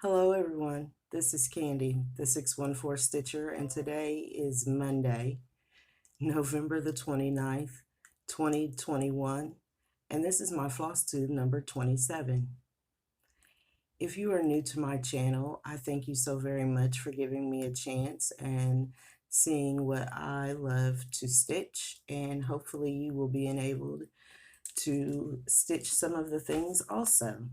Hello everyone, this is Candy, the 614 Stitcher, and today is Monday, November the 29th, 2021, and this is my Flosstube number 27. If you are new to my channel, I thank you so very much for giving me a chance and seeing what I love to stitch, and hopefully you will be enabled to stitch some of the things also.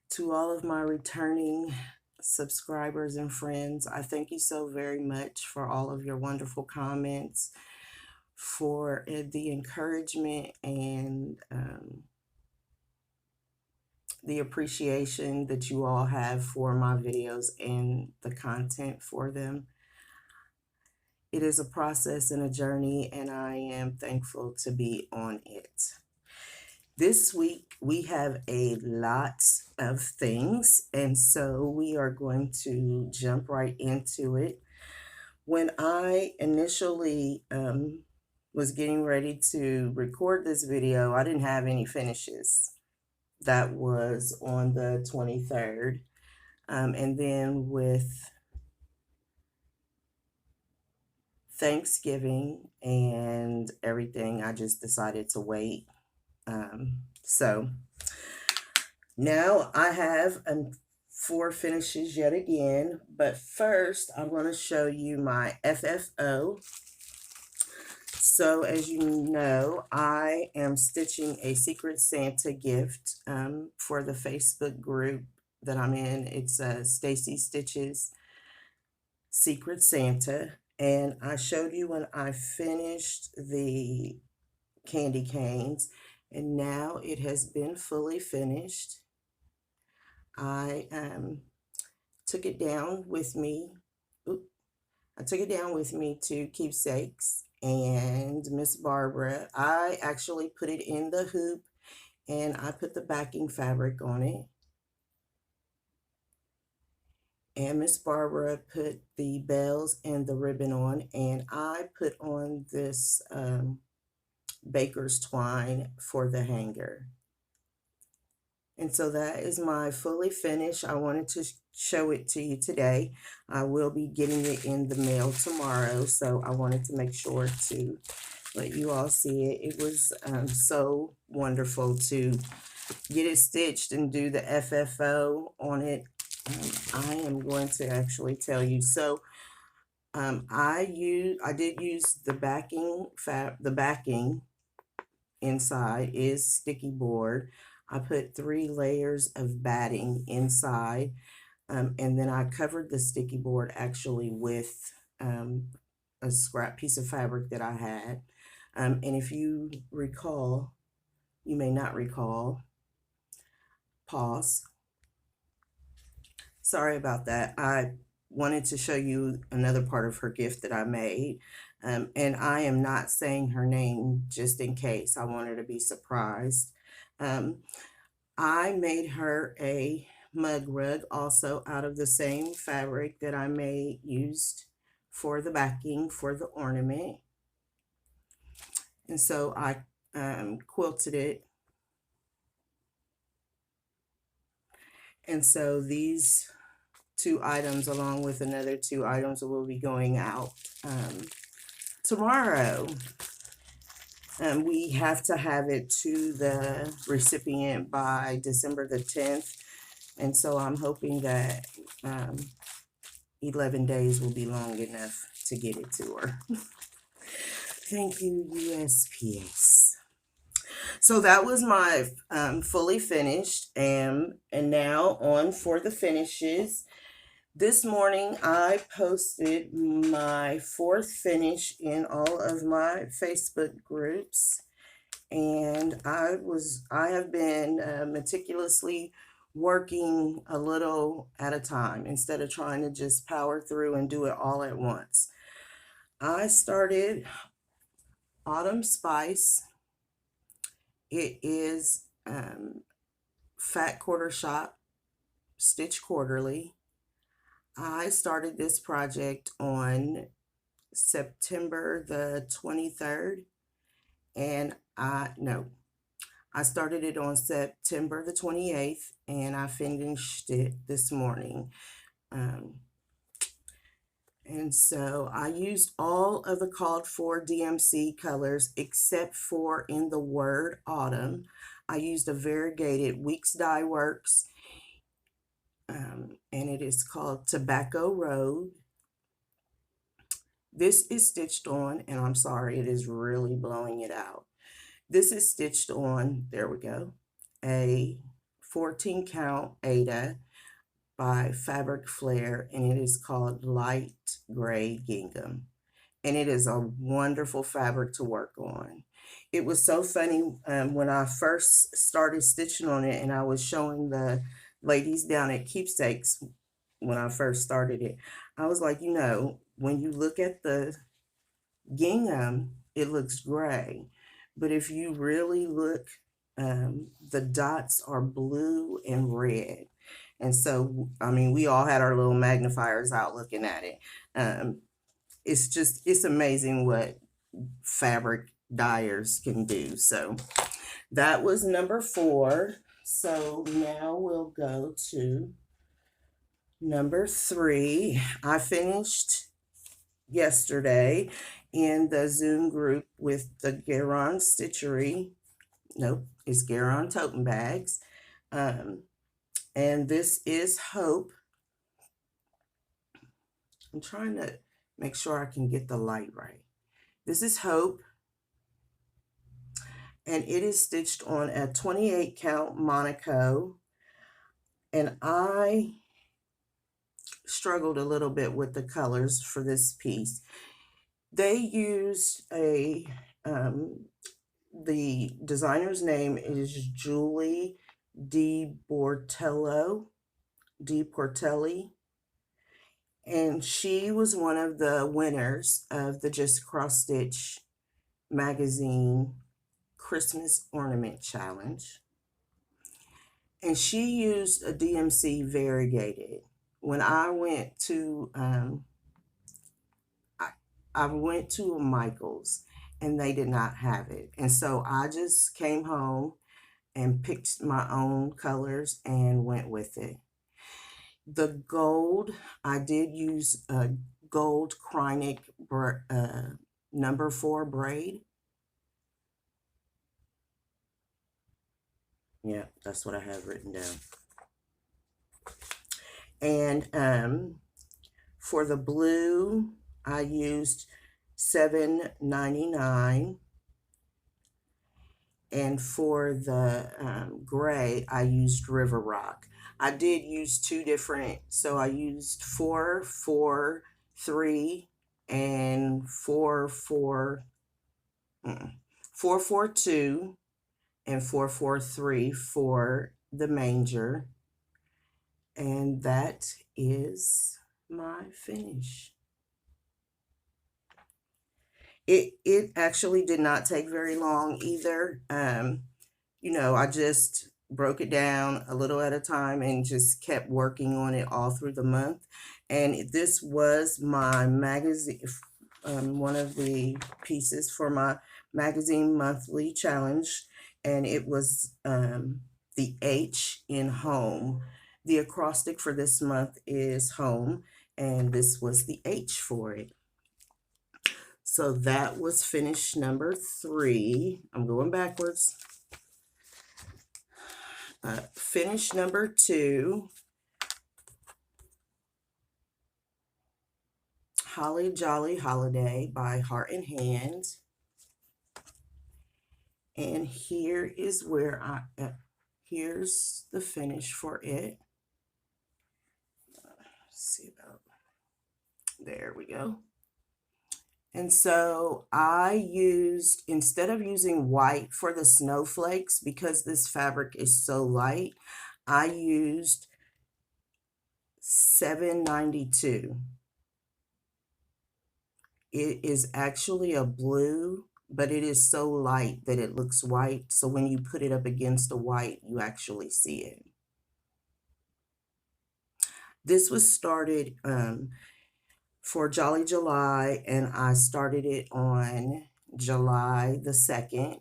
To all of my returning subscribers and friends, I thank you so very much for all of your wonderful comments, for the encouragement and the appreciation that you all have for my videos and the content for them. It is a process and a journey, and I am thankful to be on it. This week we have a lot of things, and so we are going to jump right into it. When I initially was getting ready to record this video, I didn't have any finishes. That was on the 23rd. And then with Thanksgiving and everything, I just decided to wait. So now I have 4 finishes yet again, but first I'm going to show you my FFO. So as you know, I am stitching a Secret Santa gift for the Facebook group that I'm in. It's Stacy Stitches Secret Santa, and I showed you when I finished the candy canes, and now it has been fully finished. I took it down with me. I took it down with me to Keepsakes and Miss Barbara. I actually put it in the hoop and I put the backing fabric on it. And Miss Barbara put the bells and the ribbon on, and I put on this baker's twine for the hanger. And so that is my fully finished. I wanted to show it to you today. I will be getting it in the mail tomorrow, so I wanted to make sure to let you all see it. It was so wonderful to get it stitched and do the FFO on it. I am going to actually tell you. So I did use the backing. The backing inside is sticky board. I put 3 layers of batting inside, and then I covered the sticky board actually with a scrap piece of fabric that I had. And if you recall, you may not recall, pause. Sorry about that. I wanted to show you another part of her gift that I made. And I am not saying her name just in case. I want her to be surprised. I made her a mug rug also out of the same fabric that I used for the backing for the ornament. And so I quilted it. And so these 2 items, along with another 2 items, will be going out tomorrow. We have to have it to the recipient by December the 10th. And so I'm hoping that 11 days will be long enough to get it to her. Thank you, USPS. So that was my fully finished, and now on for the finishes. This morning I posted my 4th finish in all of my Facebook groups, and I have been meticulously working a little at a time instead of trying to just power through and do it all at once. I started Autumn Spice. It is Fat Quarter Shop Stitch Quarterly. I started this project on September the 23rd, and I I started it on September the 28th, and I finished it this morning. And so I used all of the called for DMC colors except for in the word autumn. I used a variegated Weeks Dye Works, and it is called Tobacco Road. This is stitched on, and I'm sorry, it is really blowing it out. This is stitched on, there we go, a 14 count Ada by Fabric Flair, and it is called Light Gray Gingham. And it is a wonderful fabric to work on. It was so funny when I first started stitching on it, and I was showing the ladies down at Keepsakes when I first started it. I was like, you know, when you look at the gingham, it looks gray. But if you really look, the dots are blue and red. And so, I mean, we all had our little magnifiers out looking at it. It's amazing what fabric dyers can do. So that was number 4. So now we'll go to number 3. I finished yesterday in the Zoom group with the Garand Stitchery. Nope, it's Garand Totem Bags. And this is Hope. I'm trying to make sure I can get the light right. This is Hope, and it is stitched on a 28 count Monaco, and I struggled a little bit with the colors for this piece. They used a, the designer's name is Julie DeBortoli, and she was one of the winners of the Just Cross Stitch magazine Christmas Ornament Challenge. And she used a DMC variegated. When I went to, I went to a Michael's, and they did not have it. And so I just came home and picked my own colors and went with it. The gold, I did use a gold Krynic number 4 braid. Yeah, that's what I have written down. And for the blue, I used $7.99. And for the gray, I used River Rock. I did use 2 different, so I used 443 and 442 and 443 for the manger. And that is my finish. It actually did not take very long either. You know, I just broke it down a little at a time and just kept working on it all through the month. And this was my magazine, one of the pieces for my magazine monthly challenge, and it was the H in home. The acrostic for this month is home, and this was the H for it. So that was finish number 3. I'm going backwards. Finish number 2. Holly Jolly Holiday by Heart and Hand. And here is where here's the finish for it. Let's see about, there we go. And so I used, instead of using white for the snowflakes, because this fabric is so light, I used $7.92. It is actually a blue, but it is so light that it looks white. So when you put it up against the white, you actually see it. This was started for Jolly July, and I started it on July the 2nd.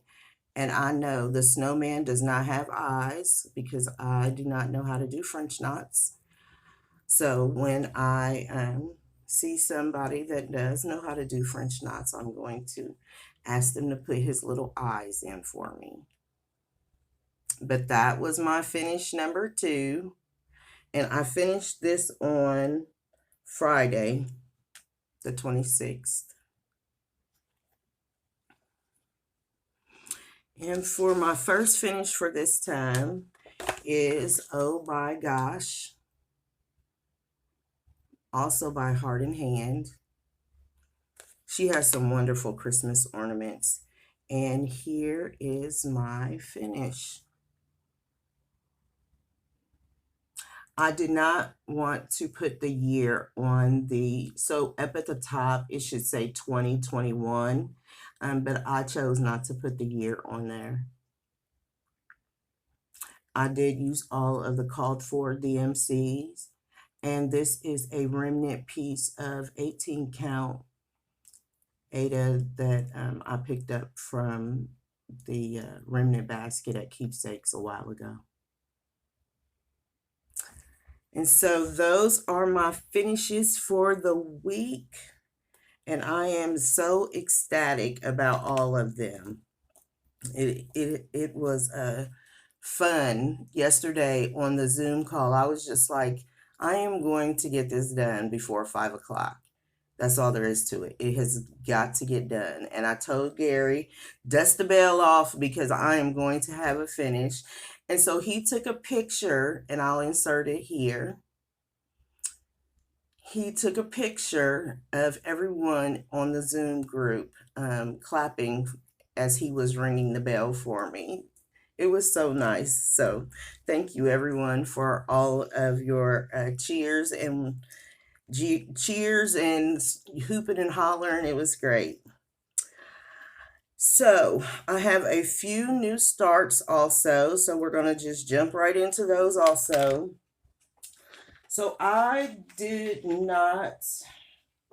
And I know the snowman does not have eyes because I do not know how to do French knots. So when I see somebody that does know how to do French knots, I'm going to ask them to put his little eyes in for me. But that was my finish number 2. And I finished this on Friday, the 26th. And for my first finish for this time is Oh My Gosh, also by Heart and Hand. She has some wonderful Christmas ornaments. And here is my finish. I did not want to put the year on so up at the top, it should say 2021, but I chose not to put the year on there. I did use all of the called for DMCs, and this is a remnant piece of 18 count Ada that I picked up from the remnant basket at Keepsakes a while ago. And so those are my finishes for the week. And I am so ecstatic about all of them. It was fun yesterday on the Zoom call. I was just like, I am going to get this done before 5 o'clock. That's all there is to it. It has got to get done. And I told Gary, dust the bell off because I am going to have a finish. And so he took a picture, and I'll insert it here. He took a picture of everyone on the Zoom group clapping as he was ringing the bell for me. It was so nice. So thank you, everyone, for all of your cheers and hooping and hollering. It was great. So I have a few new starts also, so we're going to just jump right into those also. So I did not,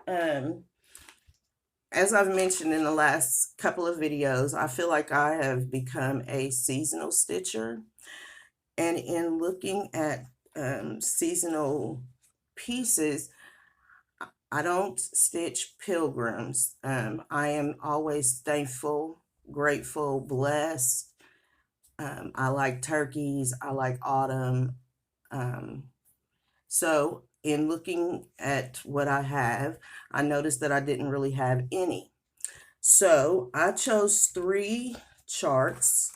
as I've mentioned in the last couple of videos, I feel like I have become a seasonal stitcher. And in looking at seasonal pieces, I don't stitch pilgrims. I am always thankful, grateful, blessed. I like turkeys. I like autumn. So in looking at what I have, I noticed that I didn't really have any. So I chose 3 charts,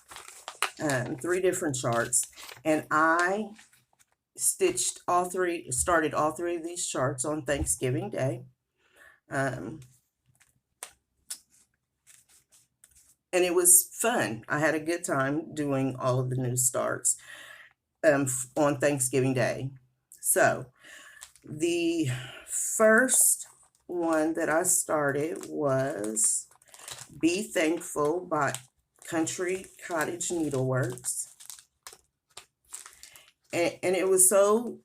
3 different charts, and I stitched started all 3 of these charts on Thanksgiving Day. And it was fun. I had a good time doing all of the new starts on Thanksgiving Day. So the first one that I started was Be Thankful by Cottage Needleworks. And it was so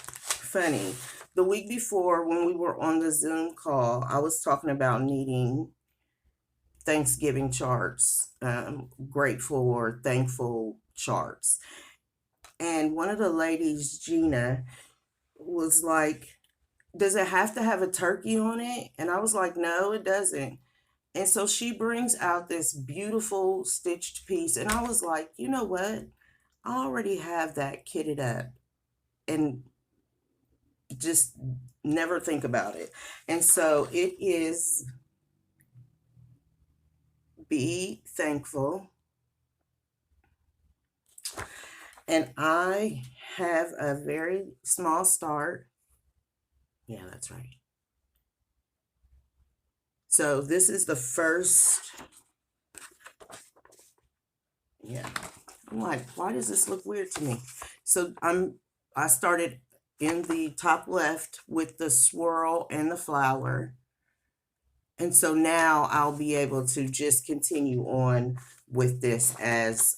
funny. The week before, when we were on the Zoom call, I was talking about needing Thanksgiving charts, grateful or thankful charts. And one of the ladies, Gina, was like, does it have to have a turkey on it? And I was like, no, it doesn't. And so she brings out this beautiful stitched piece. And I was like, you know what? I already have that kitted up. And just never think about it. And so it is Be Thankful. And I have a very small start. Yeah, that's right. So this is the first. Yeah. I'm like, why does this look weird to me? So I started in the top left with the swirl and the flower. And so now I'll be able to just continue on with this as,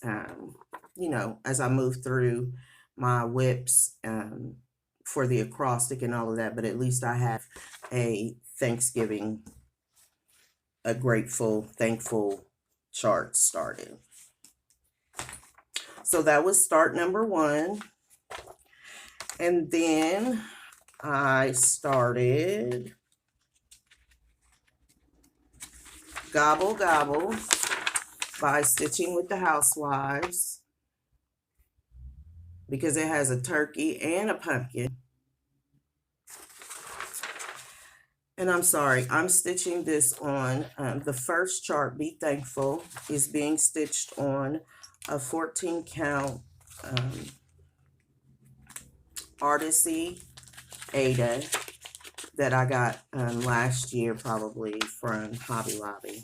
you know, as I move through my whips for the acrostic and all of that. But at least I have a Thanksgiving, a grateful, thankful chart started. So that was start number 1. And then I started Gobble Gobble by Stitching with the Housewives, because it has a turkey and a pumpkin. And I'm sorry, I'm stitching this on, the first chart, Be Thankful, is being stitched on a 14 count Artisy Ada that I got last year, probably from Hobby Lobby.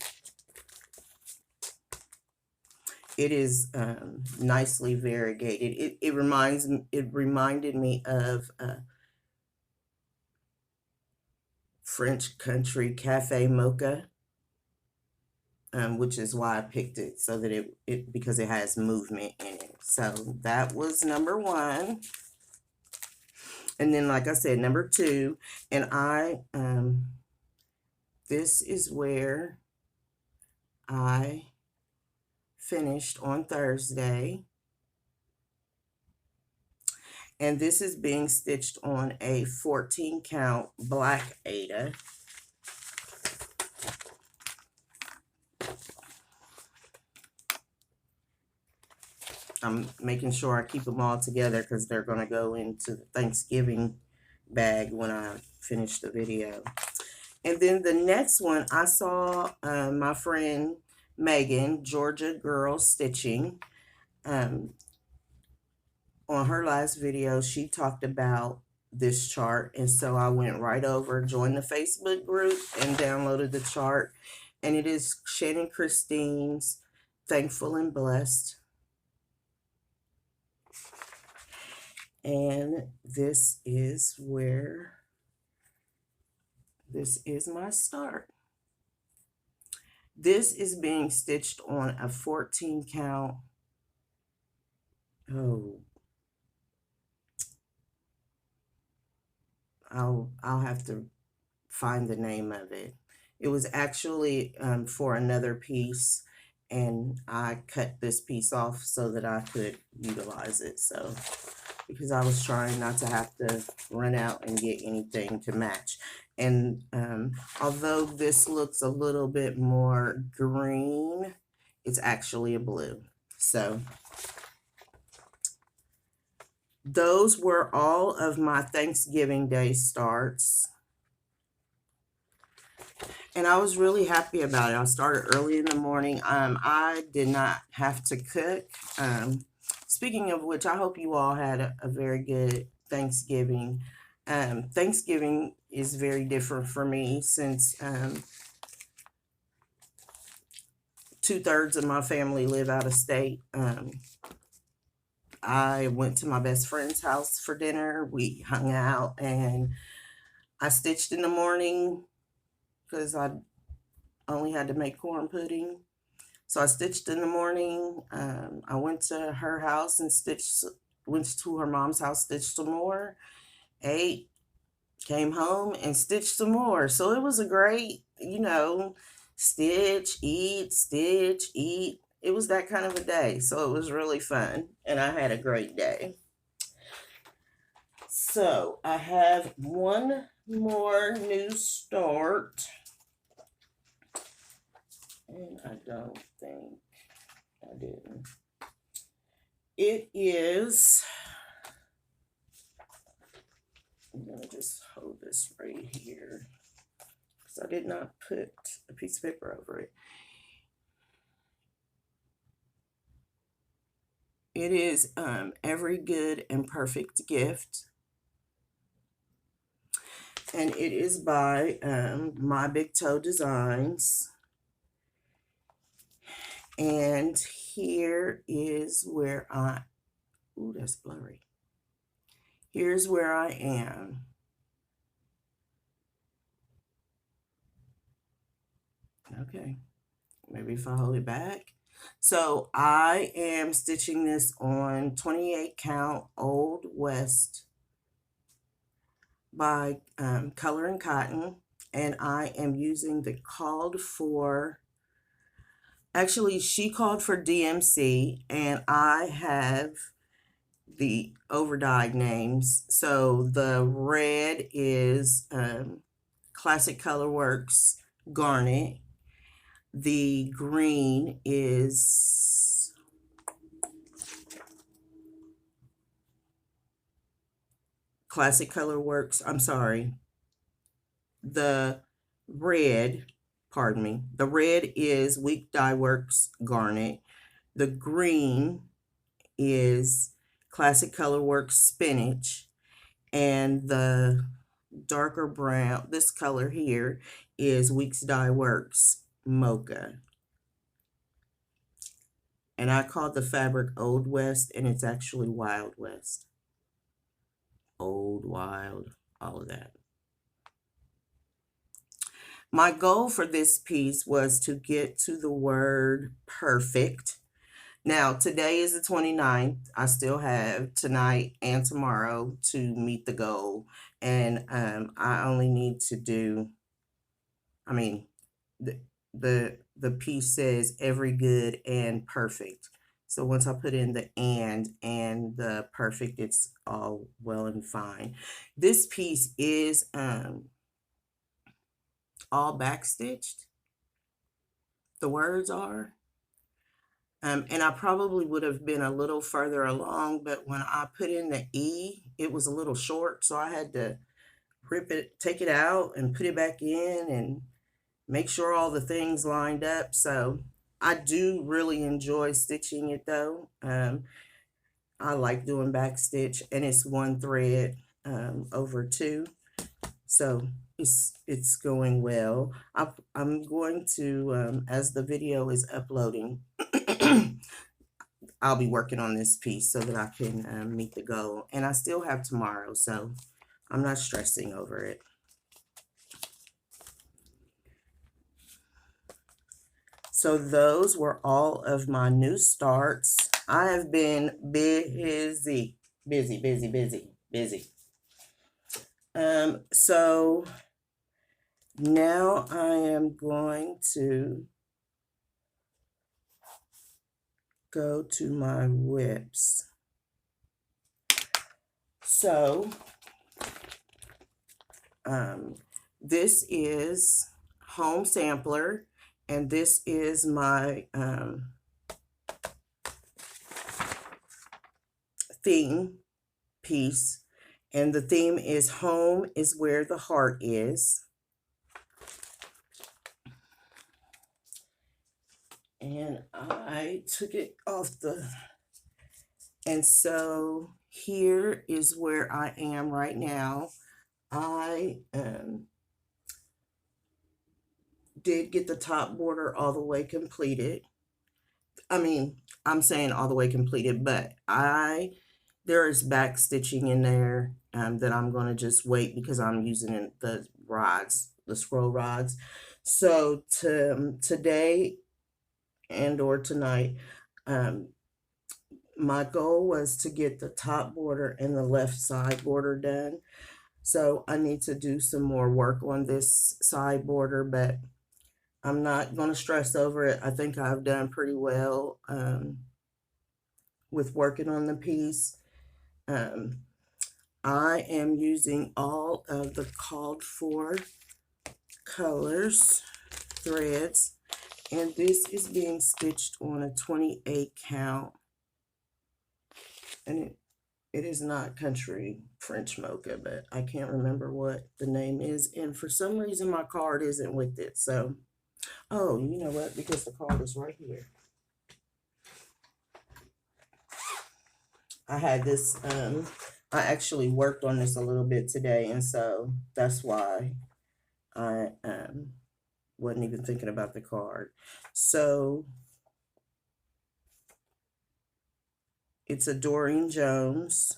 It is nicely variegated. It reminded me of French Country Cafe Mocha, which is why I picked it, so that because it has movement in it. So that was number 1. And then, like I said, number 2, and this is where I finished on Thursday. And this is being stitched on a 14 count black Ada. I'm making sure I keep them all together because they're going to go into the Thanksgiving bag when I finish the video. And then the next one, I saw my friend Megan, Georgia Girl Stitching, on her last video. She talked about this chart, and so I went right over, joined the Facebook group, and downloaded the chart. And it is Shannon Christine's Thankful and Blessed. And this is my start. This is being stitched on a 14 count. Oh, I'll have to find the name of it. It was actually for another piece, and I cut this piece off so that I could utilize it. So, because I was trying not to have to run out and get anything to match. And although this looks a little bit more green, it's actually a blue. So those were all of my Thanksgiving Day starts. And I was really happy about it. I started early in the morning. I did not have to cook. Speaking of which, I hope you all had a very good Thanksgiving. Thanksgiving is very different for me since 2/3 of my family live out of state. I went to my best friend's house for dinner. We hung out, and I stitched in the morning because I only had to make corn pudding. So I stitched in the morning. I went to her house and went to her mom's house, stitched some more, ate, came home and stitched some more. So it was a great, stitch, eat, stitch, eat. It was that kind of a day. So it was really fun, and I had a great day. So I have one more new start. And I don't think I didn't. It is, I'm going to just hold this right here because I did not put a piece of paper over it. It is Every Good and Perfect Gift. And it is by My Big Toe Designs. And here is where ooh, that's blurry. Here's where I am. Okay, maybe if I hold it back. So I am stitching this on 28 count Old West by Color and Cotton, and I am using the called for Actually, she called for DMC, and I have the overdyed names. So the red is Classic Colorworks Garnet. The green is Classic Colorworks. I'm sorry. The red, pardon me, the red is Week Dye Works Garnet. The green is Classic Colorworks Spinach. And the darker brown, this color here, is Weeks Dye Works Mocha. And I called the fabric Old West, and it's actually Wild West. Old, wild, all of that. My goal for this piece was to get to the word perfect. Now, today is the 29th. I still have tonight and tomorrow to meet the goal. And I only need to do, I mean, the piece says every good and perfect. So once I put in the and the perfect, it's all well and fine. This piece is all backstitched. The words are. And I probably would have been a little further along, but when I put in the E, it was a little short, so I had to rip it, take it out and put it back in and make sure all the things lined up. So I do really enjoy stitching it though. I like doing backstitch, and it's one thread over two. So it's going well. I'm going to, as the video is uploading, I'll be working on this piece so that I can meet the goal. And I still have tomorrow, so I'm not stressing over it. So those were all of my new starts. I have been busy. So now I am going to go to my WIPs. So this is Home Sampler, and this is my theme piece, and the theme is home is where the heart is. And I took it off and so here is where I am right now. I did get the top border all the way completed. I mean, I'm saying all the way completed, but there is back stitching in there that I'm going to just wait because I'm using the rods, the scroll rods. So today and or tonight, my goal was to get the top border and the left side border done. So I need to do some more work on this side border, but I'm not going to stress over it. I think I've done pretty well with working on the piece. I am using all of the called for colors, threads, and this is being stitched on a 28 count. And it is not Country French Mocha, but I can't remember what the name is. And for some reason, my card isn't with it. So, oh, you know what? Because the card is right here. I had this, I actually worked on this a little bit today. And so that's why I wasn't even thinking about the card. So it's a Doreen Jones,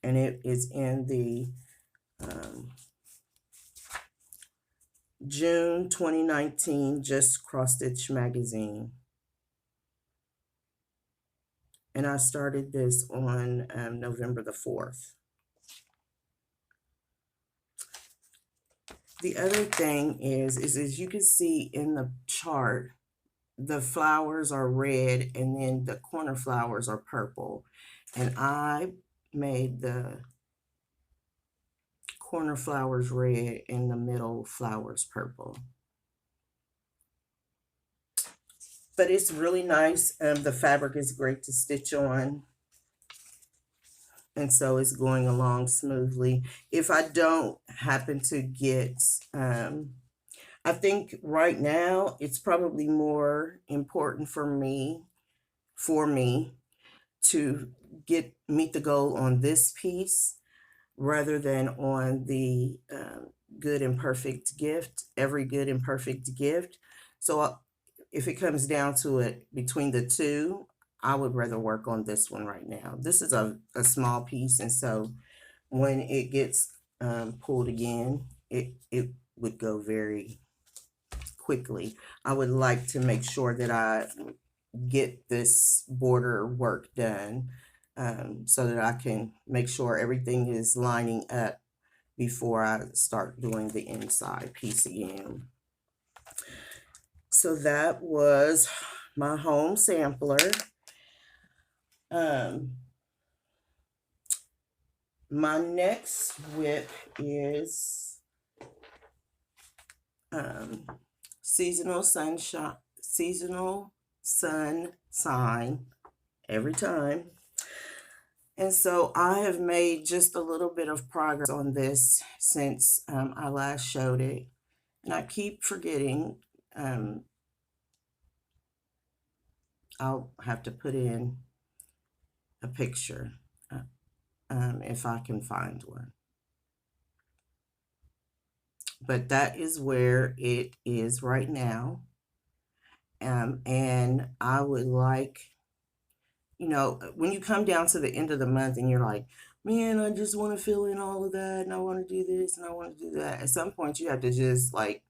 and it is in the June 2019 Just Cross Stitch magazine. And I started this on November the 4th. The other thing is as you can see in the chart, the flowers are red and then the corner flowers are purple. And I made the corner flowers red and the middle flowers purple. But it's really nice. The fabric is great to stitch on. And so it's going along smoothly. If I don't happen to get, I think right now it's probably more important for me to meet the goal on this piece rather than on the good and perfect gift, every good and perfect gift. So if it comes down to it between the two, I would rather work on this one right now. This is a small piece, and so when it gets pulled again, it would go very quickly. I would like to make sure that I get this border work done so that I can make sure everything is lining up before I start doing the inside piece again. So that was my home sampler. My next WIP is seasonal sun sign every time. And so I have made just a little bit of progress on this since I last showed it. And I keep forgetting. I'll have to put in a picture if I can find one. But that is where it is right now. And I would like, you know, when you come down to the end of the month and you're like, man, I just want to fill in all of that and I want to do this and I want to do that. At some point you have to just like,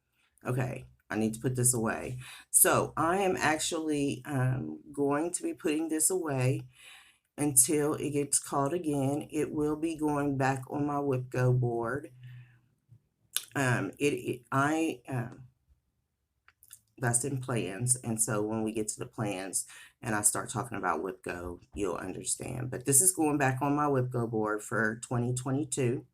okay, I need to put this away. So I am actually going to be putting this away until it gets called again. It will be going back on my WIPGO board. That's in plans, and so when we get to the plans and I start talking about WIPGO, you'll understand. But this is going back on my WIPGO board for 2022,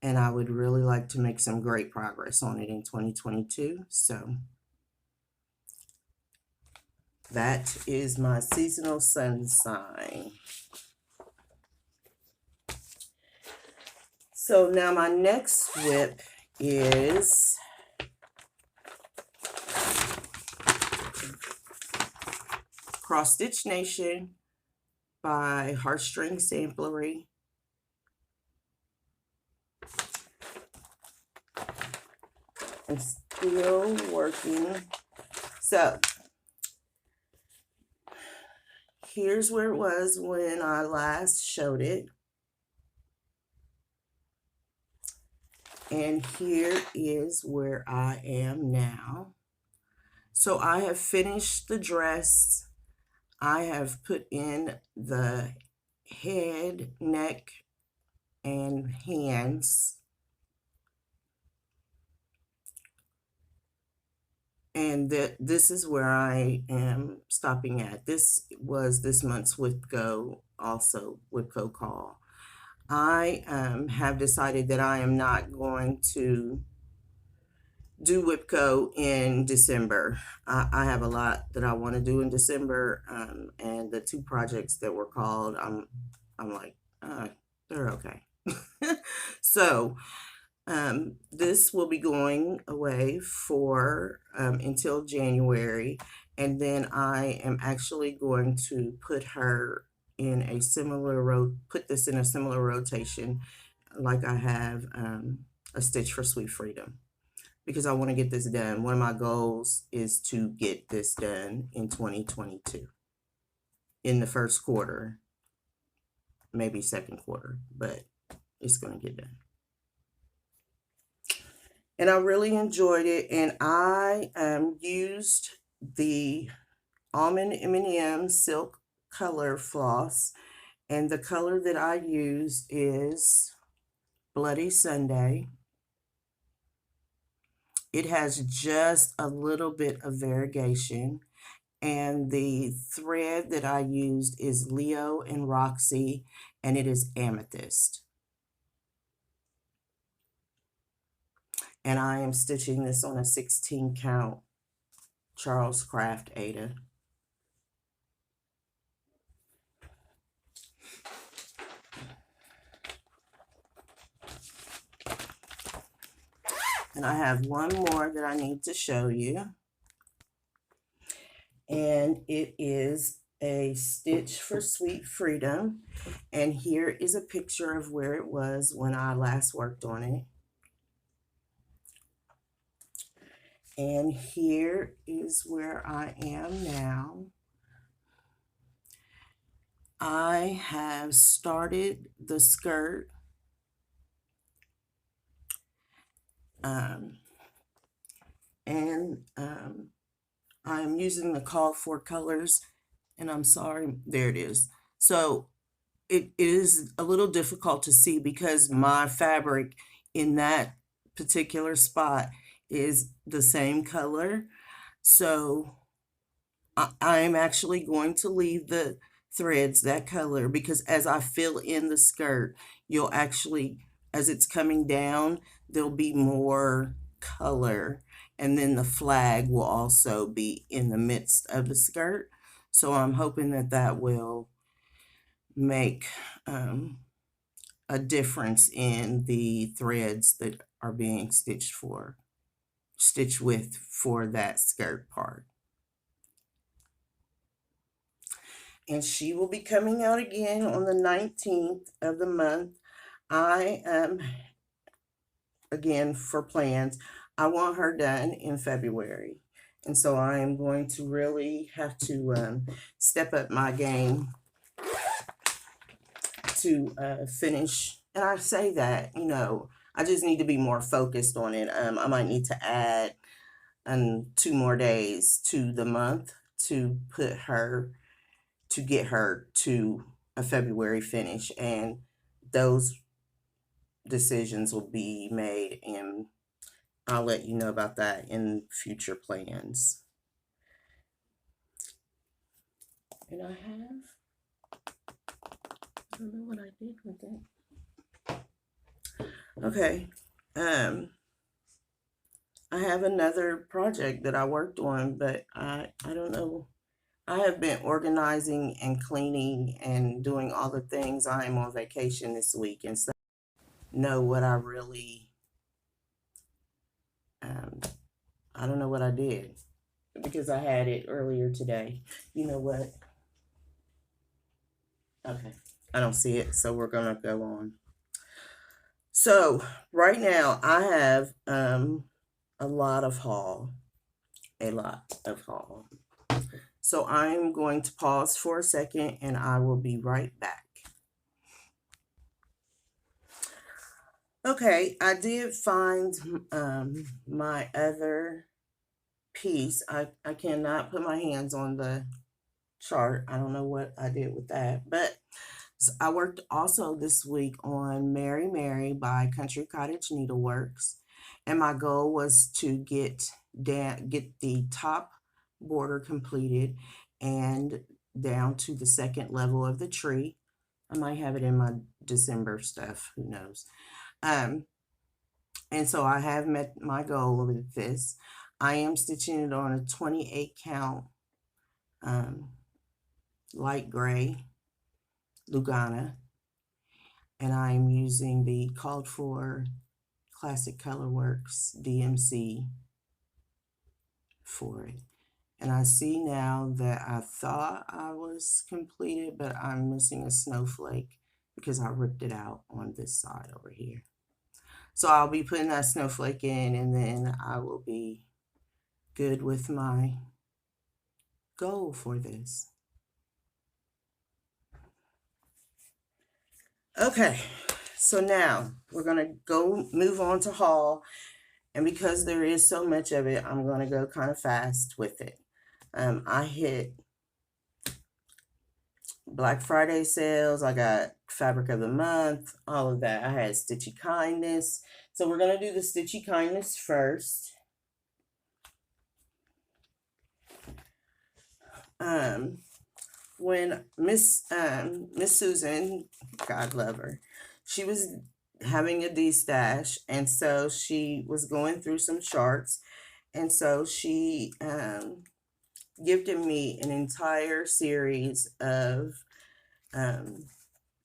and I would really like to make some great progress on it in 2022. So that is my seasonal sun sign. So now my next WIP is Cross Stitch Nation by Heartstring Samplery. I'm still working. So here's where it was when I last showed it. And here is where I am now. So I have finished the dress. I have put in the head, neck, and hands. And this is where I am stopping at. This was this month's WIPGO, also WIPGO call. I have decided that I am not going to do WIPGO in December. I have a lot that I want to do in December, and the two projects that were called, I'm like, they're okay. So this will be going away for until January, and then I am actually going to put her in a similar put this in a similar rotation like I have a Stitch for Sweet Freedom, because I want to get this done. One of my goals is to get this done in 2022 in the first quarter, maybe second quarter, but it's going to get done. And I really enjoyed it, and I used the Almond M&M Silk Color Floss, and the color that I used is Bloody Sunday. It has just a little bit of variegation, and the thread that I used is Leo and Roxy, and it is amethyst. And I am stitching this on a 16 count Charles Craft Aida. And I have one more that I need to show you. And it is a Stitch for Sweet Freedom. And here is a picture of where it was when I last worked on it. And here is where I am now. I have started the skirt. I'm using the called for colors, and I'm sorry, there it is. So it is a little difficult to see because my fabric in that particular spot is the same color. So I'm actually going to leave the threads that color, because as I fill in the skirt, you'll actually, as it's coming down, there'll be more color, and then the flag will also be in the midst of the skirt. So I'm hoping that that will make a difference in the threads that are being stitched with for that skirt part. And she will be coming out again on the 19th of the month. I am, again, for plans, I want her done in February. And so I am going to really have to step up my game to finish. And I say that, you know, I just need to be more focused on it. I might need to add 2 more days to the month to get her to a February finish, and those decisions will be made, and I'll let you know about that in future plans. And I don't know what I did with it. Okay. I have another project that I worked on, but I don't know. I have been organizing and cleaning and doing all the things. I am on vacation this week, and so I know what I really, I don't know what I did because I had it earlier today. You know what? Okay, I don't see it, so we're gonna go on. So right now I have a lot of haul. So I'm going to pause for a second, and I will be right back. Okay, I did find my other piece. I cannot put my hands on the chart. I don't know what I did with that, but I worked also this week on Mary Mary by Country Cottage Needleworks, and my goal was to get the top border completed and down to the second level of the tree. I might have it in my December stuff, who knows. And so I have met my goal with this. I am stitching it on a 28 count light gray Lugana, and I'm using the called for Classic Colorworks DMC for it. And I see now that I thought I was completed, but I'm missing a snowflake because I ripped it out on this side over here. So I'll be putting that snowflake in, and then I will be good with my goal for this. Okay, so now we're gonna move on to haul, and because there is so much of it, I'm gonna go kind of fast with it. I hit Black Friday sales. I got fabric of the month, all of that. I had Stitchy Kindness. So we're going to do the Stitchy Kindness first. when Miss Susan, God love her, she was having a de-stash, and so she was going through some charts, and so she gifted me an entire series of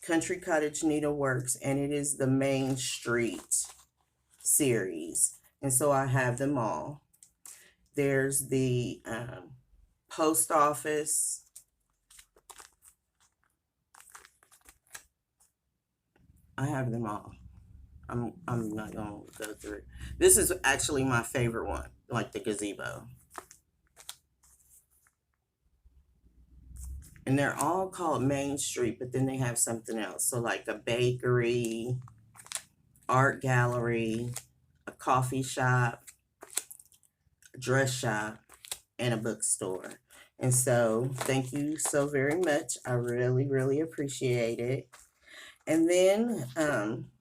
Country Cottage Needleworks, and it is the Main Street series, and so I have them all. There's the post office. I have them all. I'm not gonna go through it. This is actually my favorite one, like the gazebo. And they're all called Main Street, but then they have something else. So like a bakery, art gallery, a coffee shop, a dress shop, and a bookstore. And so thank you so very much. I really, really appreciate it. And then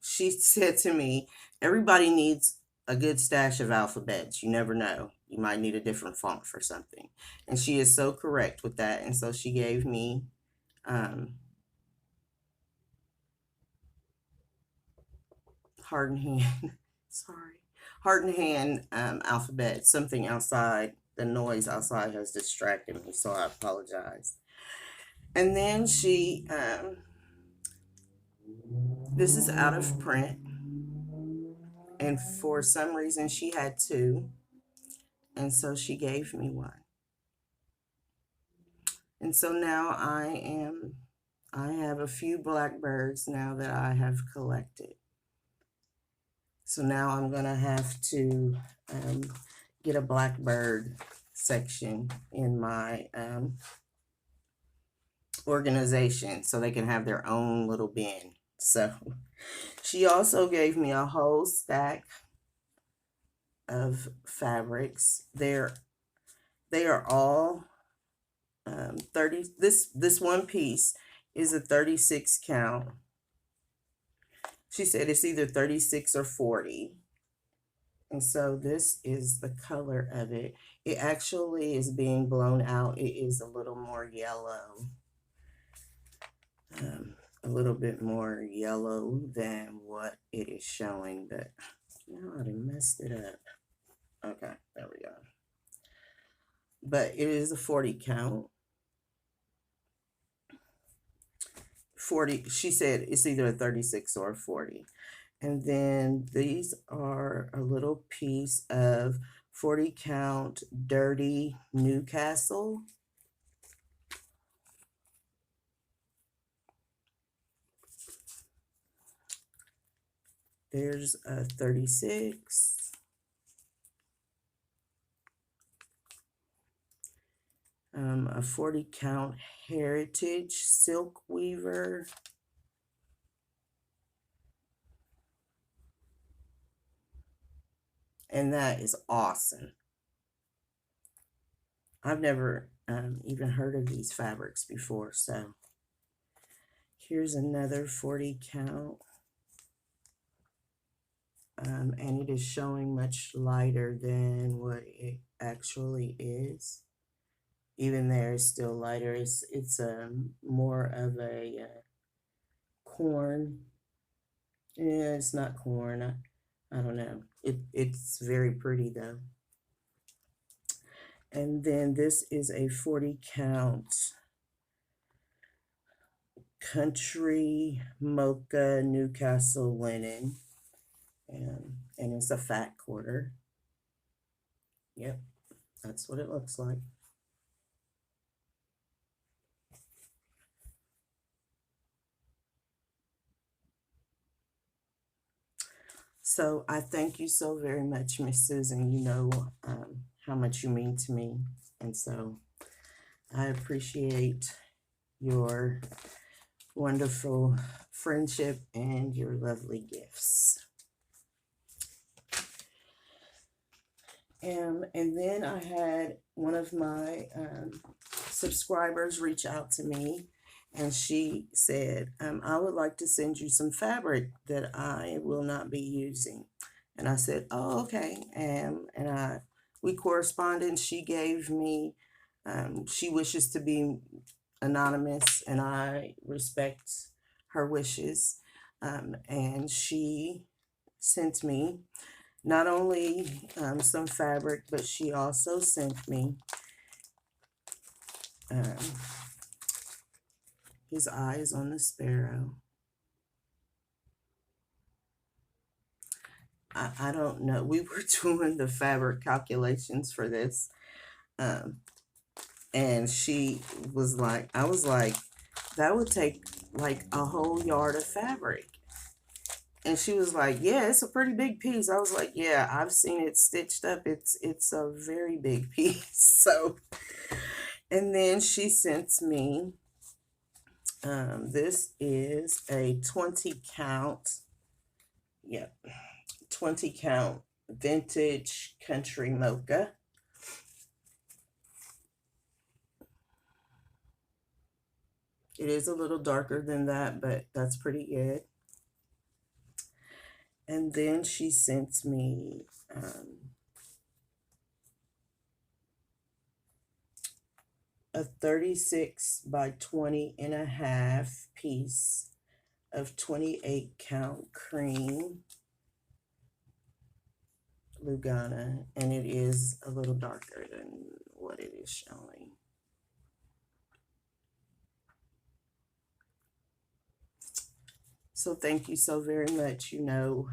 she said to me, everybody needs a good stash of alphabets. You never know. You might need a different font for something. And she is so correct with that. And so she gave me heart and hand, sorry, heart and hand alphabet. Something outside, the noise outside has distracted me, so I apologize. And then she, this is out of print, and for some reason she had two, and so she gave me one. And so now I have a few blackbirds now that I have collected. So now I'm gonna have to get a blackbird section in my organization so they can have their own little bin. So she also gave me a whole stack of fabrics. They are all 30. This one piece is a 36 count. She said it's either 36 or 40. And so this is the color of it. It actually is being blown out. It is a little more yellow. A little bit more yellow than what it is showing, but now I messed it up. Okay, there we go. But it is a 40 count. 40, she said it's either a 36 or a 40. And then these are a little piece of 40 count dirty Newcastle. There's a 36. A 40 count Heritage Silk Weaver. And that is awesome. I've never even heard of these fabrics before, so here's another 40 count. And it is showing much lighter than what it actually is. Even there, it's still lighter. It's more of a corn. Yeah, it's not corn. I don't know. It's very pretty though. And then this is a 40 count Country Mocha Newcastle linen. And it's a fat quarter. Yep, that's what it looks like. So I thank you so very much, Miss Susan. You know how much you mean to me. And so I appreciate your wonderful friendship and your lovely gifts. And then I had one of my subscribers reach out to me, and she said, I would like to send you some fabric that I will not be using. And I said, oh, okay. And we corresponded. She gave me She wishes to be anonymous, and I respect her wishes. And she sent me not only some fabric, but she also sent me his eyes on the sparrow. I don't know. We were doing the fabric calculations for this. And she was like, I was like, that would take like a whole yard of fabric. And she was like, yeah, it's a pretty big piece. I was like, yeah, I've seen it stitched up. It's a very big piece. So, and then she sent me, this is a 20 count, yep, 20 count vintage country mocha. It is a little darker than that, but that's pretty good. And then she sent me a 36 by 20 and a half piece of 28 count cream Lugana, and it is a little darker than what it is showing. So thank you so very much. You know,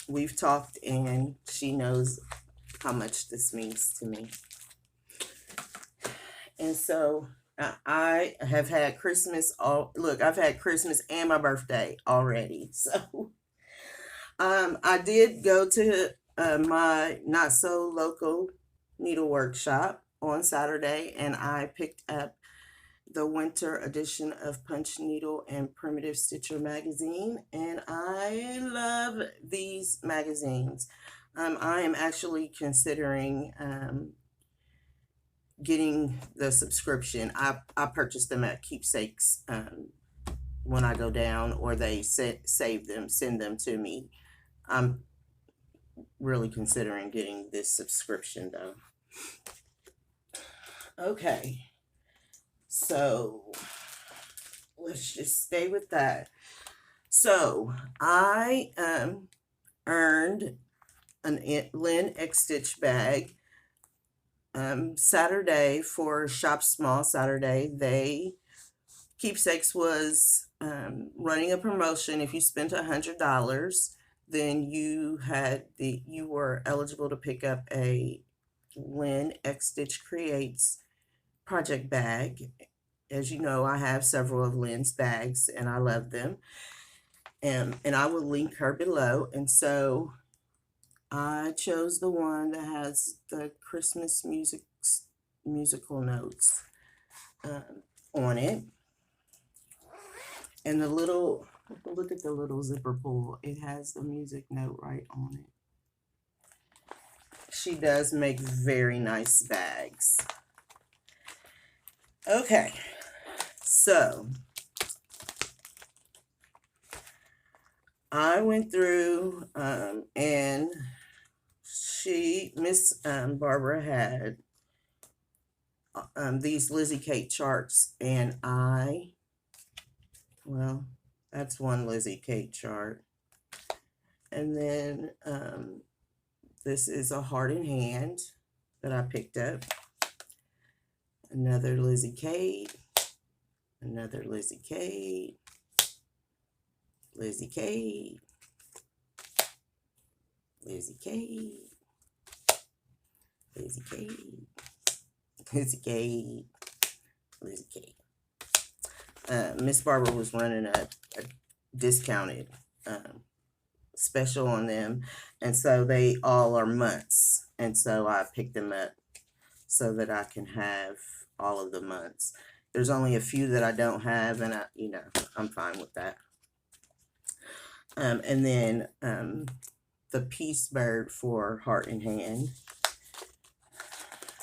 we've talked, and she knows how much this means to me. And so I have had Christmas look, I've had Christmas and my birthday already. So I did go to my not so local needlework shop on Saturday, and I picked up the winter edition of Punch Needle and Primitive Stitcher magazine, and I love these magazines. I am actually considering getting the subscription. I purchased them at Keepsakes when I go down, or they save them, send them to me. I'm really considering getting this subscription though. Okay, so let's just stay with that. So I earned an LOONNGGEESSTT bag Saturday for Shop Small Saturday. Keepsakes was running a promotion. If you spent $100, then you were eligible to pick up a LOONNGGEESSTT Creates project bag. As you know, I have several of Lynn's bags, and I love them. And I will link her below. And so I chose the one that has the Christmas musical notes on it. And the little, look at the little zipper pull. It has the music note right on it. She does make very nice bags. Okay, so I went through and Miss Barbara had these Lizzie Kate charts, and well, that's one Lizzie Kate chart. And then this is a Heart in Hand that I picked up. Another Lizzie Kate, another Lizzie Kate, Lizzie Kate, Lizzie Kate, Lizzie Kate, Lizzie Kate, Lizzie Kate. Miss Barbara was running a discounted special on them, and so they all are months, and so I picked them up so that I can have all of the months. There's only a few that I don't have, and I'm fine with that. And then the Peace Bird for Heart in Hand.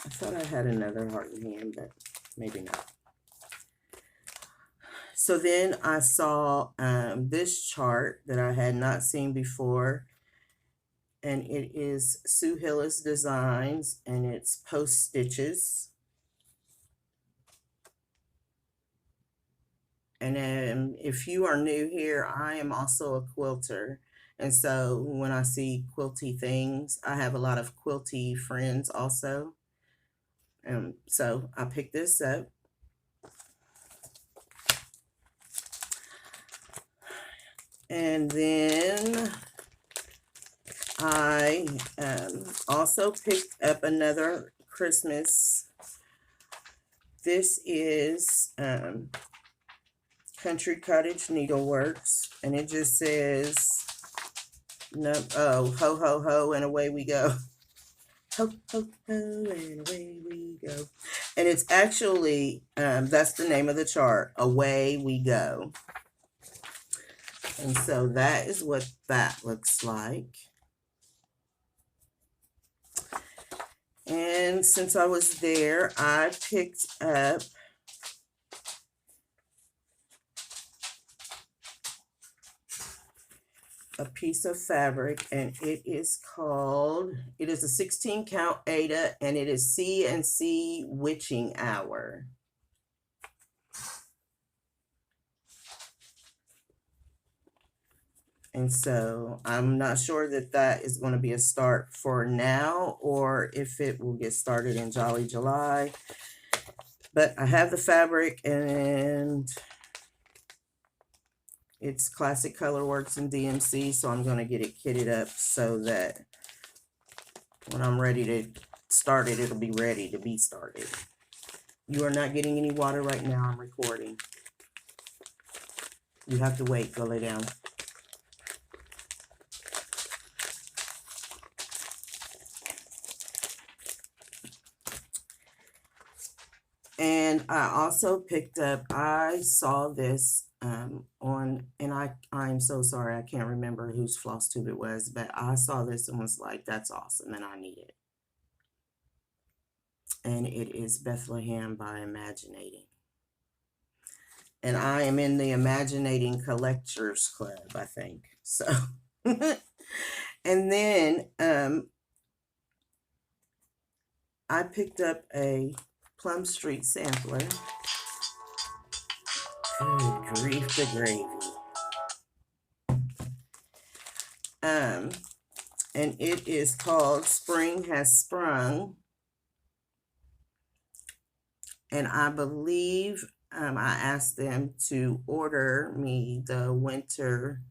I thought I had another Heart in Hand, but maybe not. So then I saw this chart that I had not seen before. and it is Suehila's Designs, and it's post stitches. And if you are new here, I am also a quilter. And so when I see quilty things, I have a lot of quilty friends also. So I picked this up. And then I also picked up another Christmas. This is Country Cottage Needleworks, and it just says, no, oh, ho, ho, ho, and away we go. Ho, ho, ho, and away we go. And it's actually, that's the name of the chart, Away We Go. And so that is what that looks like. And since I was there, I picked up a piece of fabric, and it is a 16 count Ada, and it is C&C Witching Hour. And so I'm not sure that that is going to be a start for now, or if it will get started in Jolly July. But I have the fabric, and it's Classic Colorworks and DMC, so I'm going to get it kitted up so that when I'm ready to start it, it'll be ready to be started. You are not getting any water right now. I'm recording. You have to wait. Go lay down. And I also picked up, I saw this on, and I'm so sorry, I can't remember whose Flosstube it was, but I saw this and was like, that's awesome, and I need it. And it is Bethlehem by Imaginating. And I am in the Imaginating Collectors Club, I think. So, and then I picked up a Plum Street sampler. Good grief, the gravy. And it is called Spring Has Sprung. And I believe I asked them to order me the winter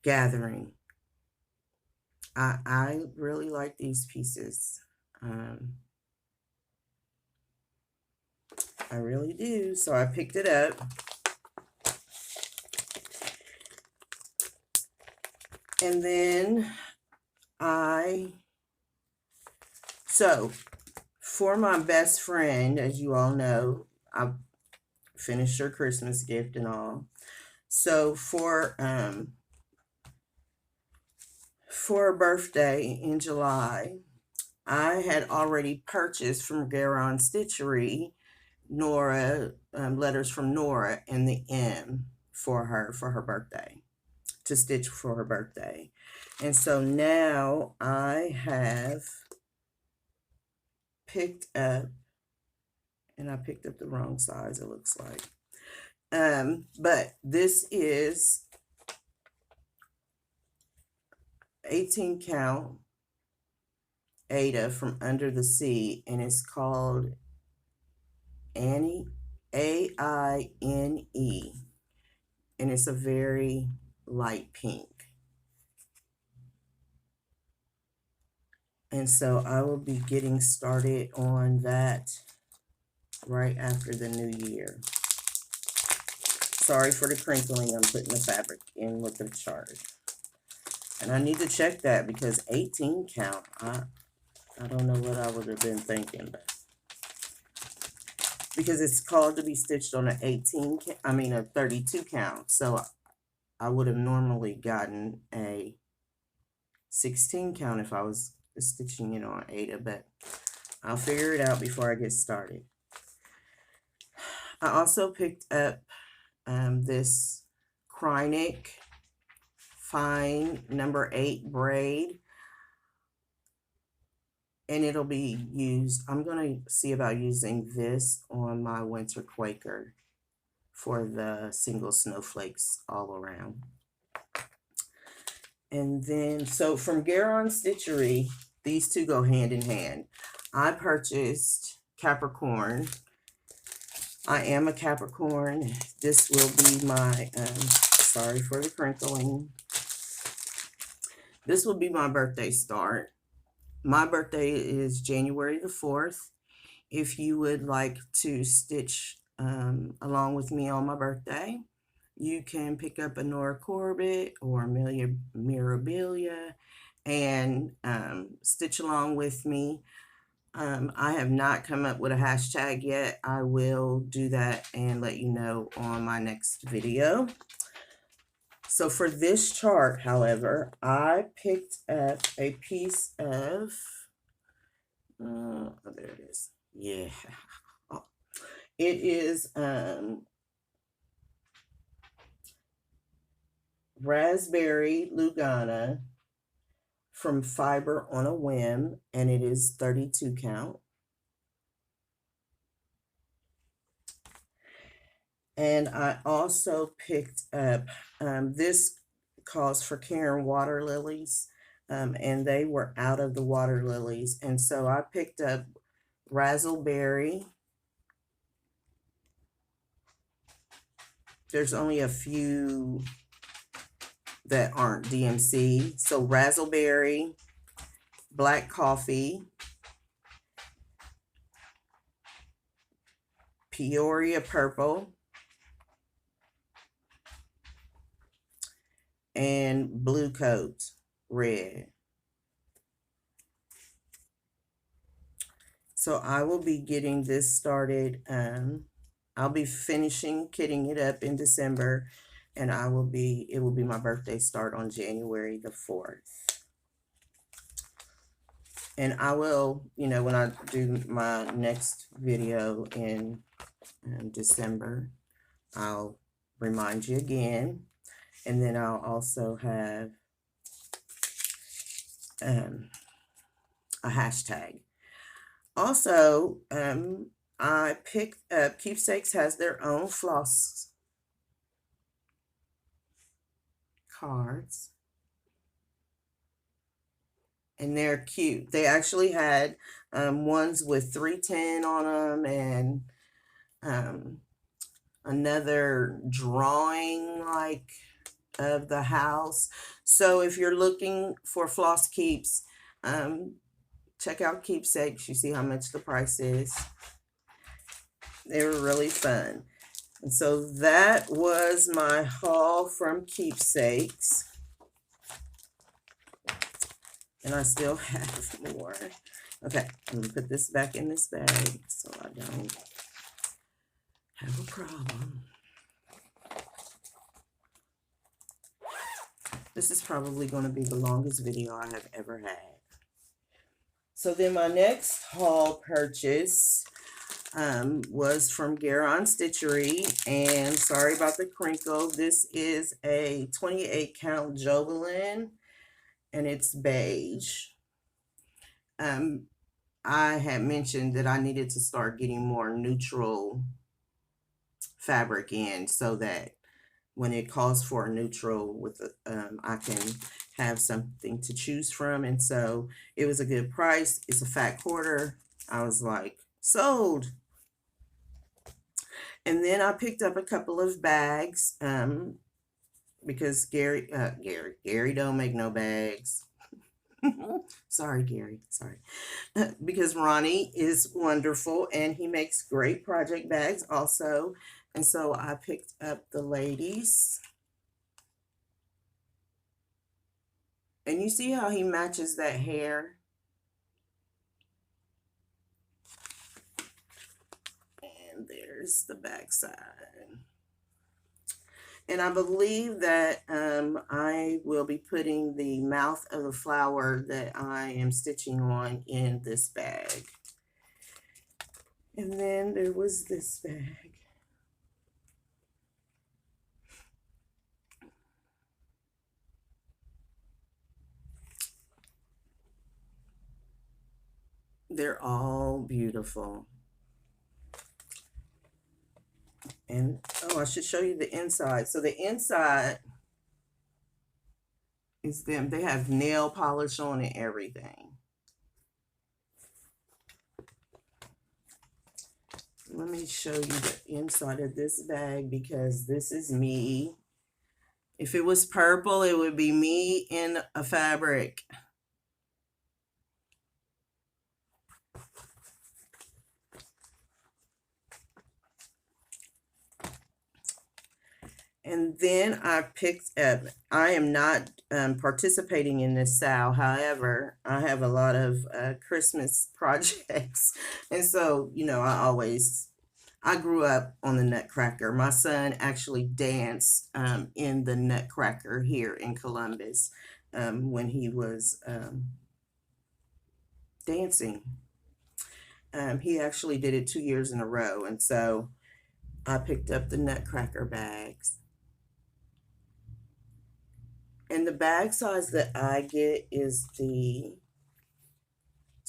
gathering. I really like these pieces. I really do. So I picked it up. And then so for my best friend, as you all know, I finished her Christmas gift and all. So for her birthday in July, I had already purchased from Garand Stitchery Nora Letters from Nora and the M for her birthday, to stitch for her birthday. And so now I have picked up, and I picked up the wrong size, it looks like. But this is 18 count Ada from Under the Sea, and it's called Annie, A-I-N-E, and it's a very light pink. And so I will be getting started on that right after the new year. Sorry for the crinkling. I'm putting the fabric in with the chart. And I need to check that because 18 count, I don't know what I would have been thinking, but because it's called to be stitched on a 32 count. So I would have normally gotten a 16 count if I was stitching it on Ada, but I'll figure it out before I get started. I also picked up this Krynic fine number 8 braid, and it'll be used, I'm going to see about using this on my winter Quaker for the single snowflakes all around. And then, so from Garand Stitchery, these two go hand in hand. I purchased Capricorn. I am a Capricorn. This will be my, sorry for the crinkling. This will be my birthday start. My birthday is January the 4th. If you would like to stitch along with me on my birthday, you can pick up a Nora Corbett or Amelia Mirabilia and stitch along with me. I have not come up with a hashtag yet. I will do that and let you know on my next video. So for this chart, however, I picked up a piece of, oh, there it is. Yeah. Oh. It is Raspberry Lugana from Fiber on a Whim, and it is 32 count. And I also picked up, this calls for Karen water lilies, and they were out of the water lilies. And so I picked up Raspberry. There's only a few that aren't DMC. So Raspberry, Black Coffee, Peoria Purple, and Blue Coat Red. So I will be getting this started. I'll be finishing kitting it up in December, and it will be my birthday start on January the 4th. And I will, you know, when I do my next video in December, I'll remind you again. And then I'll also have a hashtag. Also, I picked up, Keepsakes has their own floss cards. And they're cute. They actually had ones with 310 on them, and another drawing like of the house. So if you're looking for floss keeps, check out Keepsakes. You see how much the price is. They were really fun. And so that was my haul from Keepsakes. And I still have more. Okay, I'm going to put this back in this bag so I don't have a problem. This is probably going to be the longest video I have ever had. So then my next haul purchase was from Garand Stitchery, and sorry about the crinkle. This is a 28 count Jobelin, and it's beige. I had mentioned that I needed to start getting more neutral fabric in so that when it calls for a neutral with I can have something to choose from. And so it was a good price. It's a fat quarter. I was like, sold. And then I picked up a couple of bags because Gary don't make no bags. Sorry, Gary. Sorry. Because Ronnie is wonderful and he makes great project bags also. And so I picked up the ladies. And you see how he matches that hair? And there's the back side. And I believe that I will be putting the mouth of the flower that I am stitching on in this bag. And then there was this bag. They're all beautiful. And oh, I should show you the inside. So the inside is them. They have nail polish on and everything. Let me show you the inside of this bag because this is me. If it was purple, it would be me in a fabric. And then I picked up, I am not participating in this sale. However, I have a lot of Christmas projects. And so, you know, I grew up on the Nutcracker. My son actually danced in the Nutcracker here in Columbus when he was dancing. He actually did it 2 years in a row. And so I picked up the Nutcracker bags. And the bag size that I get is the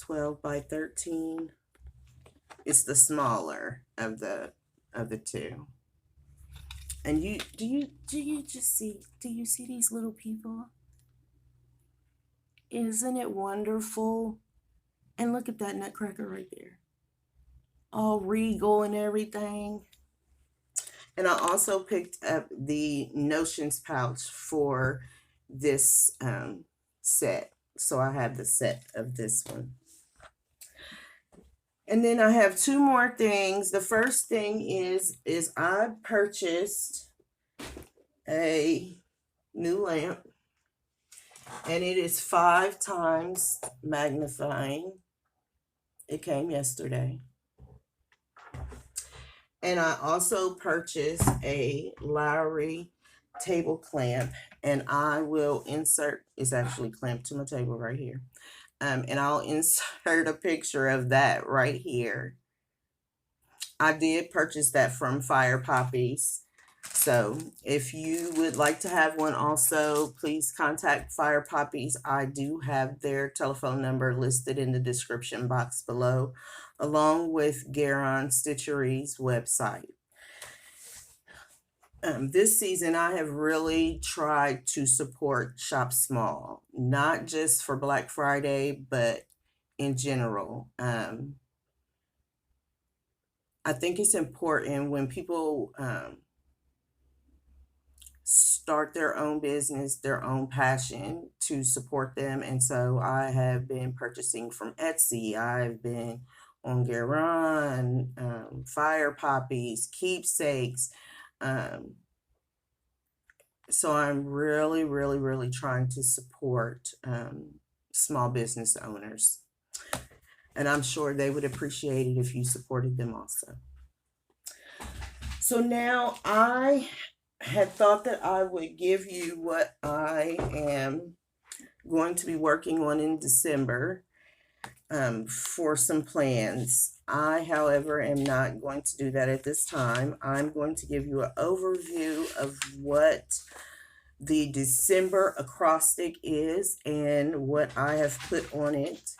12 by 13. It's the smaller of the two. And do you see these little people? Isn't it wonderful? And look at that Nutcracker right there. All regal and everything. And I also picked up the Notions pouch for this set. So I have the set of this one. And then I have two more things. The first thing is I purchased a new lamp, and it is 5 times magnifying. It came yesterday. And I also purchased a Lowry table clamp, and I will insert, it's actually clamped to my table right here. And I'll insert a picture of that right here. I did purchase that from Fire Poppies. So if you would like to have one also, please contact Fire Poppies. I do have their telephone number listed in the description box below, along with Garand Stitchery's website. This season, I have really tried to support Shop Small, not just for Black Friday, but in general. I think it's important when people start their own business, their own passion, to support them. And so I have been purchasing from Etsy. I've been on Garand, Fire Poppies, Keepsakes. So I'm really, really, really trying to support small business owners. And I'm sure they would appreciate it if you supported them also. So now I had thought that I would give you what I am going to be working on in December for some plans. I, however, am not going to do that at this time. I'm going to give you an overview of what the December acrostic is and what I have put on it.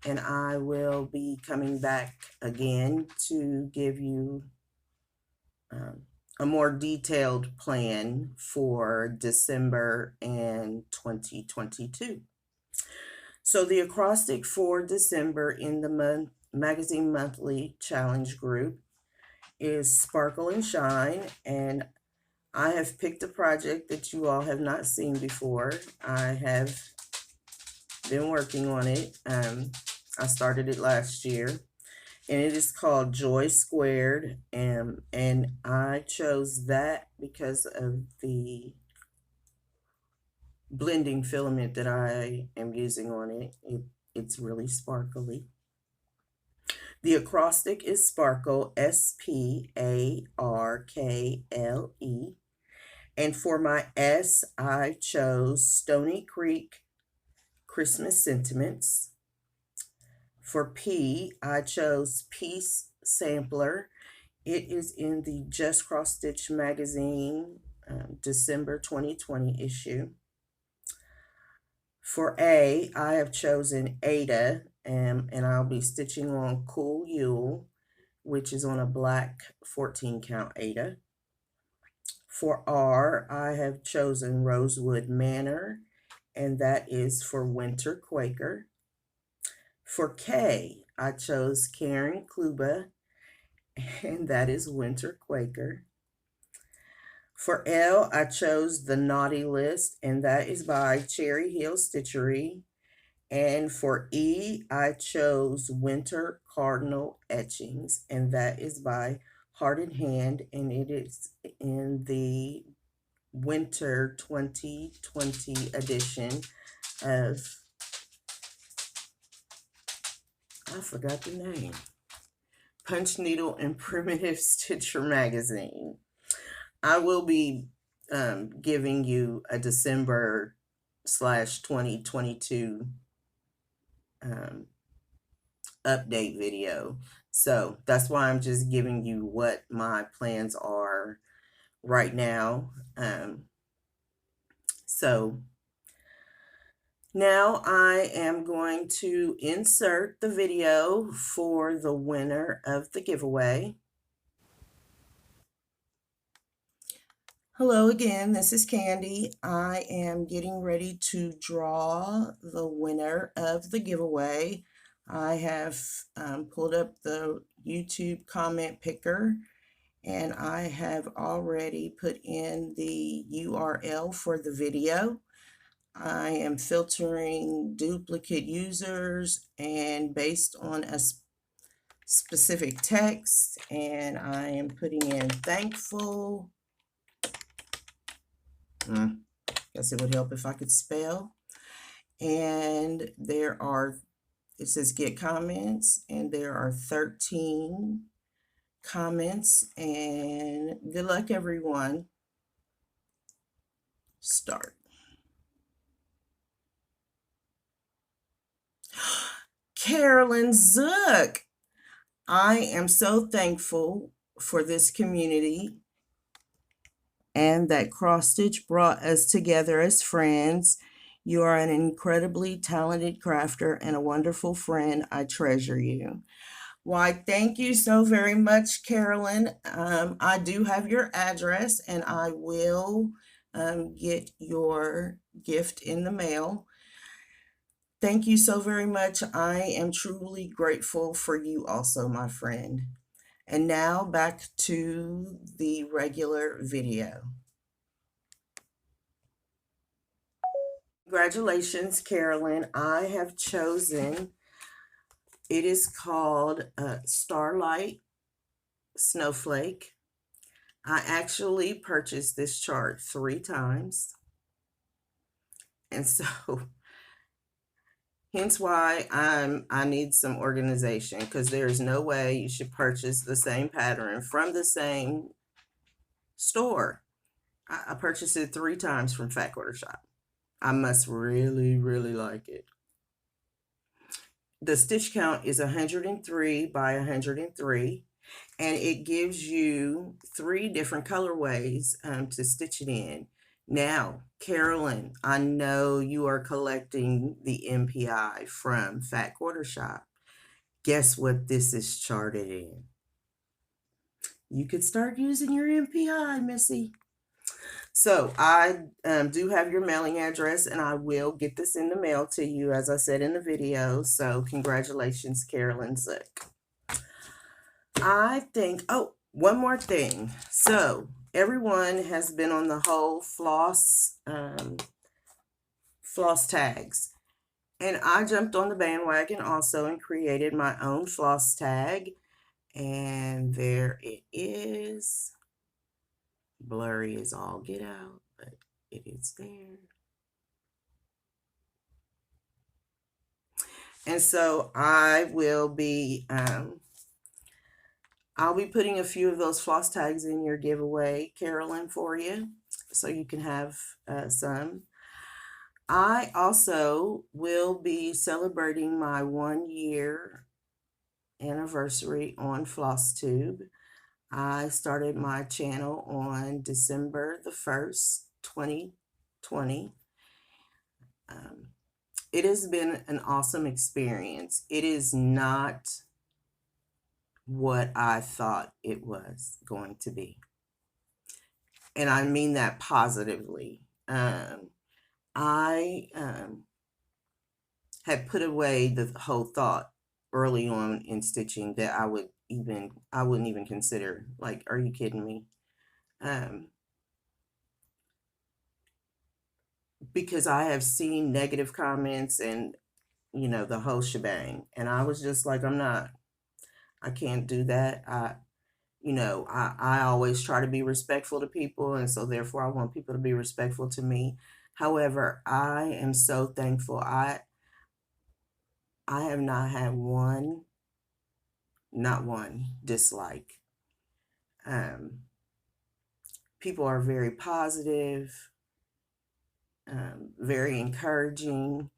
And I will be coming back again to give you a more detailed plan for December and 2022. So the acrostic for December in the Magazine Monthly Challenge group is Sparkle and Shine, and I have picked a project that you all have not seen before. I have been working on it. I started it last year, and it is called Joy Squared, and I chose that because of the blending filament that I am using on it. It's really sparkly. The acrostic is Sparkle, SPARKLE. And for my S, I chose Stony Creek Christmas Sentiments. For P, I chose Peace Sampler. It is in the Just Cross Stitch magazine December 2020 issue. For A, I have chosen Ada, and I'll be stitching on Cool Yule, which is on a black 14 count Ada. For R, I have chosen Rosewood Manor, and that is for Winter Quaker. For K, I chose Karen Kluba, and that is Winter Quaker. For L, I chose The Naughty List, and that is by Cherry Hill Stitchery. And for E, I chose Winter Cardinal Etchings, and that is by Heart and Hand, and it is in the Winter 2020 edition of, I forgot the name, Punch Needle and Primitive Stitcher magazine. I will be giving you a December/2022 update video. So that's why I'm just giving you what my plans are right now. So now I am going to insert the video for the winner of the giveaway. Hello again, this is Candy. I am getting ready to draw the winner of the giveaway. I have pulled up the YouTube comment picker, and I have already put in the URL for the video. I am filtering duplicate users and based on a specific text, and I am putting in thankful. Guess it would help if I could spell. And there are, it says get comments, and there are 13 comments, and good luck everyone. Start. Carolyn Zook. I am so thankful for this community and that cross stitch brought us together as friends. You are an incredibly talented crafter and a wonderful friend. I treasure you. Why, thank you so very much, Carolyn. I do have your address, and I will get your gift in the mail. Thank you so very much. I am truly grateful for you also, my friend. And now back to the regular video. Congratulations, Carolyn. I have chosen, it is called Starlight Snowflake. I actually purchased this chart 3 times. And so, hence why I need some organization, because there's no way you should purchase the same pattern from the same store. I purchased it 3 times from Fat Quarter Shop. I must really, really like it. The stitch count is 103 by 103, and it gives you 3 different colorways to stitch it in. Now, Carolyn, I know you are collecting the MPI from Fat Quarter Shop. Guess what this is charted in? You could start using your MPI, Missy. So I do have your mailing address, and I will get this in the mail to you, as I said in the video. So congratulations, Carolyn Zook. I think, oh, one more thing. So everyone has been on the whole floss tags. And I jumped on the bandwagon also and created my own floss tag. And there it is. Blurry as all get out, but it is there. And so I will be, I'll be putting a few of those floss tags in your giveaway, Carolyn, for you, so you can have some. I also will be celebrating my 1-year anniversary on Flosstube. I started my channel on December the 1st, 2020. it has been an awesome experience. It is not what I thought it was going to be. And I mean that positively. I had put away the whole thought early on in stitching that I wouldn't even consider, like, are you kidding me? Because I have seen negative comments and, the whole shebang. And I was just like, I can't do that. I always try to be respectful to people. And so therefore I want people to be respectful to me. However, I am so thankful. I have not had not one dislike. People are very positive, very encouraging,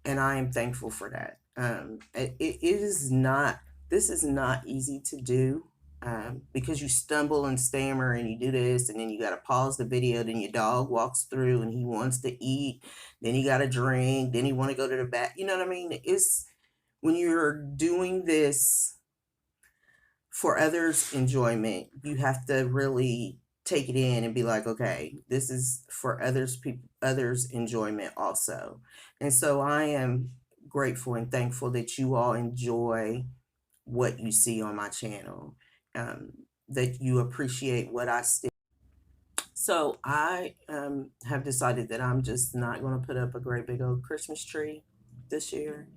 and I am thankful for that. This is not easy to do, because you stumble and stammer and you do this, and then you got to pause the video, then your dog walks through and he wants to eat, then you got to drink, then you want to go to the bath. You know what I mean? It's when you're doing this for others' enjoyment, you have to really take it in and be like, okay, this is for others' enjoyment also. And so I am grateful and thankful that you all enjoy what you see on my channel, that you appreciate what I stitch. So I have decided that I'm just not going to put up a great big old Christmas tree this year.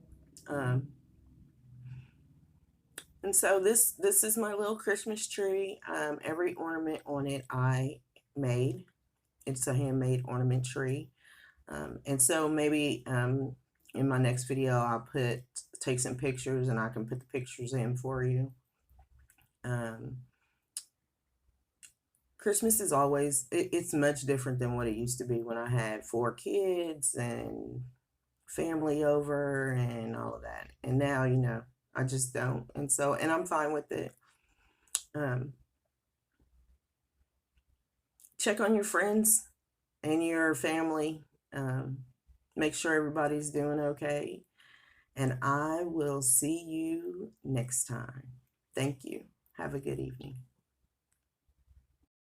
And so this is my little Christmas tree. Every ornament on it I made. It's a handmade ornament tree. And so maybe in my next video I'll take some pictures and I can put the pictures in for you. Christmas is always, it's much different than what it used to be when I had 4 kids and family over and all of that. And now, I just don't. And I'm fine with it. Check on your friends and your family. Make sure everybody's doing okay. And I will see you next time. Thank you. Have a good evening.